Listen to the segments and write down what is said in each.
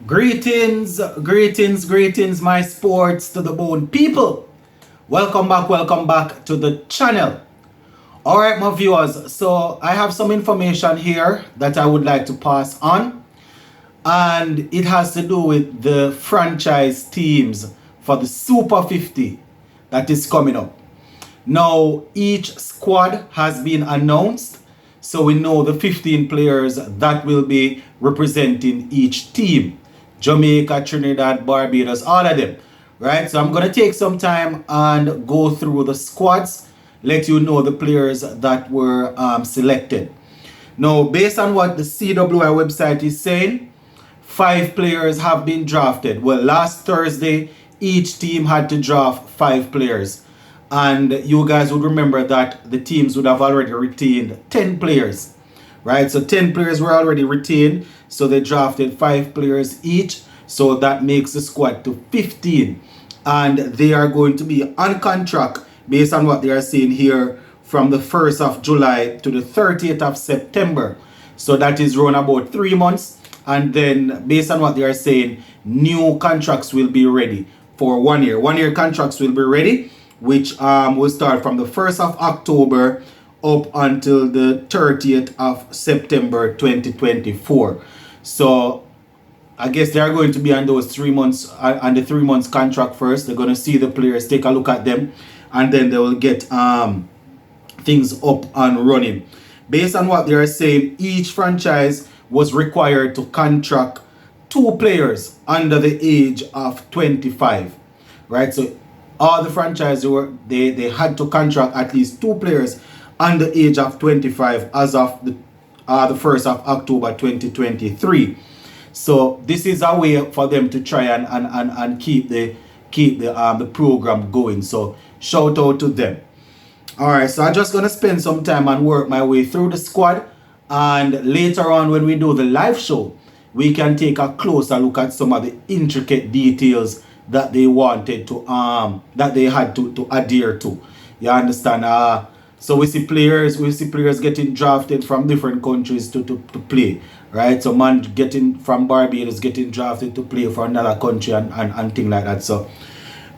Greetings, my sports to the bone people. Welcome back to the channel. All right, my viewers. So I have some information here that I would like to pass on, and it has to do with the franchise teams for the Super 50 that is coming up. Now, each squad has been announced, so we know the 15 players that will be representing each team. Jamaica, Trinidad, Barbados, all of them. Right? So I'm going to take some time and go through the squads, let you know the players that were selected. Now, based on what the CWI website is saying, 5 players have been drafted. Well, last Thursday, each team had to draft 5 players. And you guys would remember that the teams would have already retained 10 players. Right? So 10 players were already retained. So they drafted 5 players each. So that makes the squad to 15. And they are going to be on contract based on what they are saying here from the 1st of July to the 30th of September. So that is around about 3 months. And then based on what they are saying, new contracts will be ready for 1 year. 1 year contracts will be ready, which will start from the 1st of October up until the 30th of September 2024. So I guess they are going to be on those 3 months, on the 3 months contract first. They're going to see the players, take a look at them, and then they will get things up and running. Based on what they are saying, each franchise was required to contract 2 players under the age of 25. Right? So all the franchises they had to contract at least 2 players under the age of 25 as of the 1st of October 2023. So this is a way for them to try and keep the program going. So shout out to them. All right, so I'm just gonna spend some time and work my way through the squad, and later on when we do the live show, we can take a closer look at some of the intricate details that they wanted to that they had to adhere to. You understand? So we see players getting drafted from different countries to play, right? So man getting from Barbados getting drafted to play for another country and things like that. So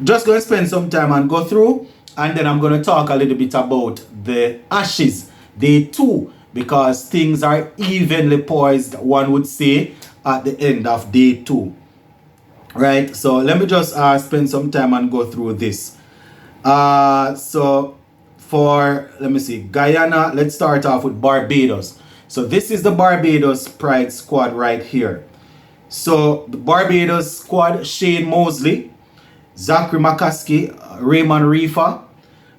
just gonna spend some time and go through, and then I'm gonna talk a little bit about the Ashes Day 2, because things are evenly poised, one would say, at the end of Day 2. Right, so let me just spend some time and go through this. So for, let me see, Guyana, let's start off with Barbados. So this is the Barbados Pride squad right here. So the Barbados squad: Shane Mosley, Zachary McCaskey, Raymond Reefer,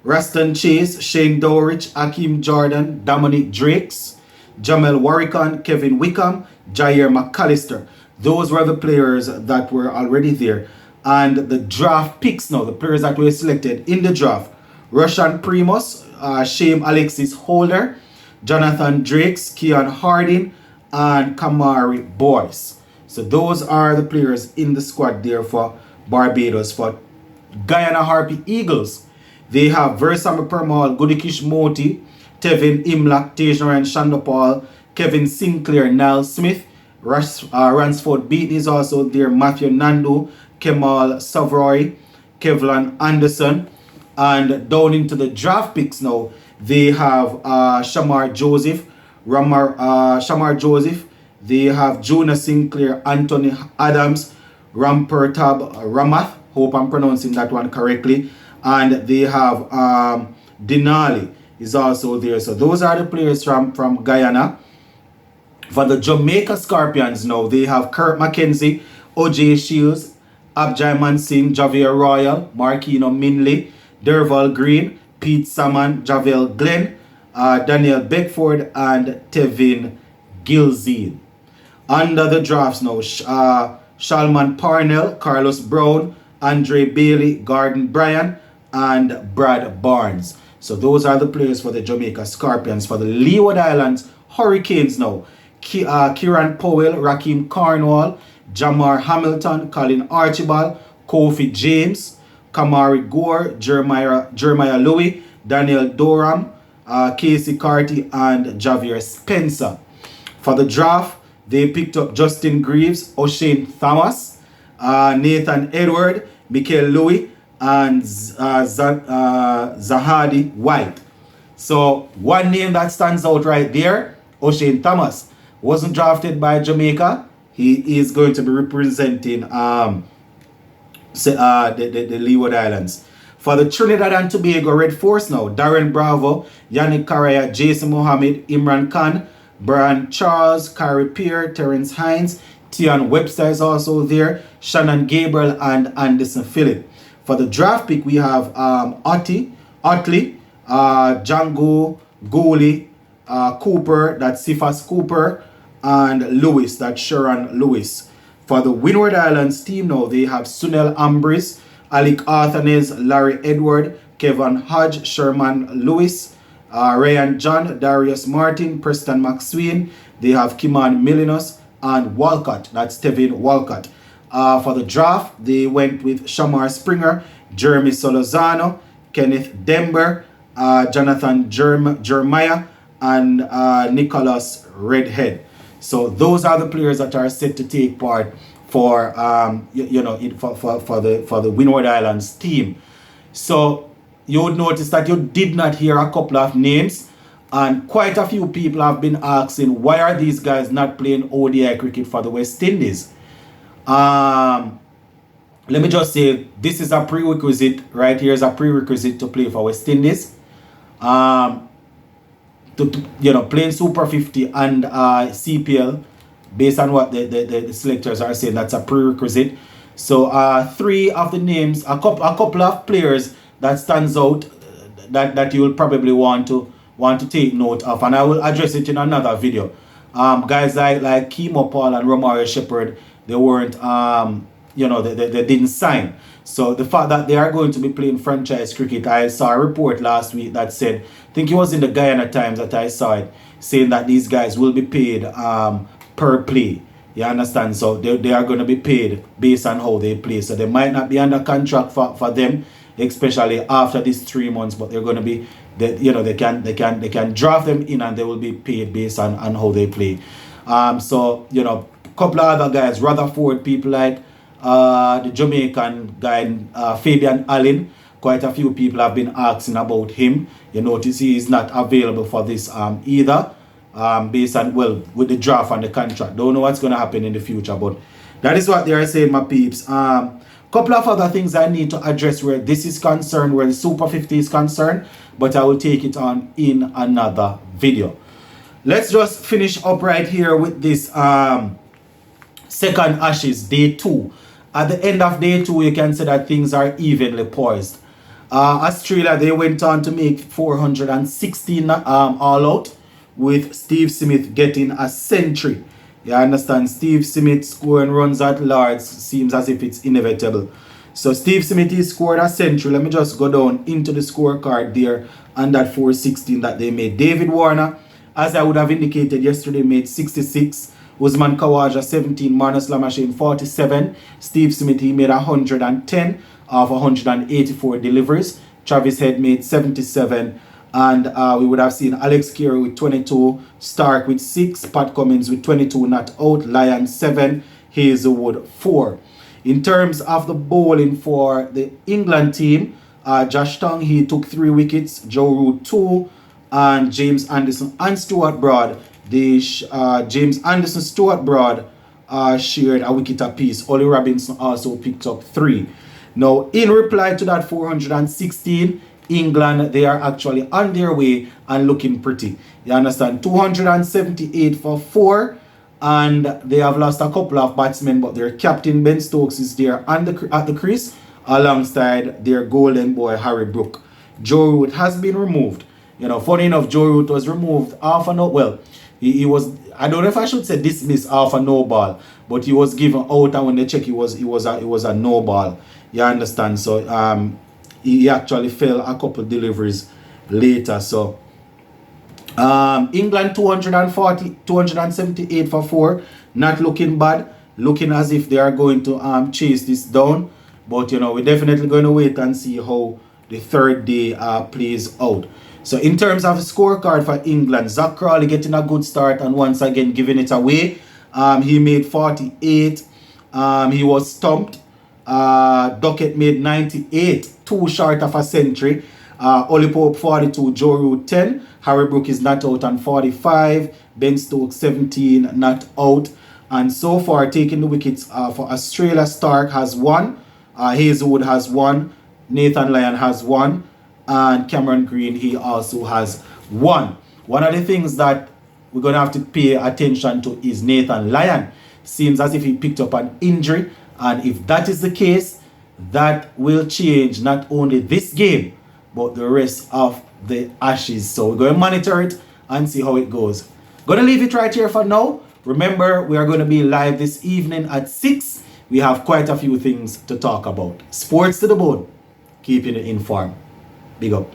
Raston Chase, Shane Dowrich, Akeem Jordan, Dominic Drakes, Jamel Warrican, Kevin Wickham, Jair McAllister. Those were the players that were already there. And the draft picks now, the players that were selected in the draft: Russian Primus, Shame Alexis Holder, Jonathan Drakes, Keon Harding, and Kamari Boyce. So those are the players in the squad there for Barbados. For Guyana Harpy Eagles, they have Versamy Permal, Gudikish Moti, Tevin Imlak, Tejaran Shandopal, Kevin Sinclair, Niall Smith, Ransford Beaton is also there, Matthew Nandu, Kemal Savoy, Kevlon Anderson. And down into the draft picks now, they have Shamar Joseph, they have Jonah Sinclair, Anthony Adams, Rampertab Ramath, hope I'm pronouncing that one correctly, and they have Denali is also there. So those are the players from Guyana. For the Jamaica Scorpions now, they have Kurt McKenzie, OJ Shields, Abjai Mansingh, Javier Royal, Marquino Minley, Derval Green, Pete Salmon, Javel Glenn, Daniel Beckford, and Tevin Gilzine. Under the drafts now, Shalman Parnell, Carlos Brown, Andre Bailey, Gordon Bryan, and Brad Barnes. So those are the players for the Jamaica Scorpions. For the Leeward Islands Hurricanes now, Kieran Powell, Raheem Cornwall, Jamar Hamilton, Colin Archibald, Kofi James, Kamari Gore, Jeremiah Louis, Daniel Doram, Casey Carty, and Javier Spencer. For the draft, they picked up Justin Greaves, O'Shane Thomas, Nathan Edward, Mikel Louis, and Zahadi White. So one name that stands out right there, O'Shane Thomas, wasn't drafted by Jamaica. He is going to be representing the Leeward Islands. For the Trinidad and Tobago Red Force now, Darren Bravo, Yannick Correa, Jason Mohammed, Imran Khan, Brian Charles, Kyrie Pierre, Terence Hines, Tian Webster is also there, Shannon Gabriel, and Anderson Phillip. For the draft pick, we have Otley, Django, Gooley, Cooper, that's Sifas Cooper, and Lewis, that's Sharon Lewis. For the Windward Islands team now, they have Sunel Ambris, Alec Arthanes, Larry Edward, Kevin Hodge, Sherman Lewis, Ryan John, Darius Martin, Preston McSween. They have Kiman Milinos and Walcott, that's Tevin Walcott. For the draft, they went with Shamar Springer, Jeremy Solozano, Kenneth Dember, Jonathan Jeremiah, and Nicholas Redhead. So those are the players that are set to take part for for the Windward Islands team. So you would notice that you did not hear a couple of names, and quite a few people have been asking, why are these guys not playing ODI cricket for the West Indies? Let me just say, this is a prerequisite right here, is a prerequisite to play for West Indies. Playing Super 50 and CPL, based on what the selectors are saying, that's a prerequisite. So three of the names, a couple of players that stands out that you will probably want to take note of, and I will address it in another video. Guys like Kemo Paul and Romario Shepherd, they weren't they didn't sign. So the fact that they are going to be playing franchise cricket, I saw a report last week that said, I think it was in the Guyana Times that I saw it, saying that these guys will be paid per play. You understand? So they are going to be paid based on how they play. So they might not be under contract for them, especially after these 3 months, but they're going to be, they can draft them in and they will be paid based on how they play. So a couple of other guys, Rutherford, people like the Jamaican guy Fabian Allen, quite a few people have been asking about him. You notice he is not available for this either, based on, with the draft and the contract. Don't know what's going to happen in the future, but that is what they are saying, my peeps. Couple of other things I need to address where this is concerned, where the Super 50 is concerned, but I will take it on in another video. Let's just finish up right here with this second Ashes, day 2. At the end of day 2, you can say that things are evenly poised. Australia, they went on to make 416 all out, with Steve Smith getting a century. You understand? Steve Smith scoring runs at large seems as if it's inevitable. So Steve Smith, he scored a century. Let me just go down into the scorecard there and that 416 that they made. David Warner, as I would have indicated yesterday, made 66. Usman Khawaja 17, Marnus Lamashane 47. Steve Smith, he made 110 of 184 deliveries. Travis Head made 77. And we would have seen Alex Carey with 22, Stark with 6, Pat Cummins with 22 not out, Lyon 7, Hazelwood 4. In terms of the bowling for the England team, Josh Tongue, he took 3 wickets, Joe Root 2, and James Anderson and Stuart Broad. James Anderson, Stuart Broad shared a wicket apiece. Ollie Robinson also picked up 3. Now, in reply to that 416, England, they are actually on their way and looking pretty. You understand? 278 for 4, and they have lost a couple of batsmen, but their captain Ben Stokes is there at the crease alongside their golden boy Harry Brook. Joe Root has been removed. Funny enough, Joe Root was removed half a no. Well, he was, I don't know if I should say dismissed half a no ball, but he was given out, and when they check, it was a no ball. You understand? So he actually fell a couple deliveries later. So England 278 for 4, not looking bad, looking as if they are going to chase this down. But we're definitely going to wait and see how the third day plays out. So in terms of the scorecard for England, Zach Crawley getting a good start and once again giving it away. He made 48. He was stumped. Duckett made 98, two short of a century. Ollie Pope 42, Joe Root 10. Harry Brook is not out on 45. Ben Stokes 17, not out. And so far, taking the wickets for Australia, Stark has one. Hazelwood has one. Nathan Lyon has one. And Cameron Green, he also has one. One of the things that we're going to have to pay attention to is Nathan Lyon. Seems as if he picked up an injury. And if that is the case, that will change not only this game, but the rest of the Ashes. So we're going to monitor it and see how it goes. Gonna leave it right here for now. Remember, we are going to be live this evening at 6. We have quite a few things to talk about. Sports to the bone. Keeping it informed. Big up.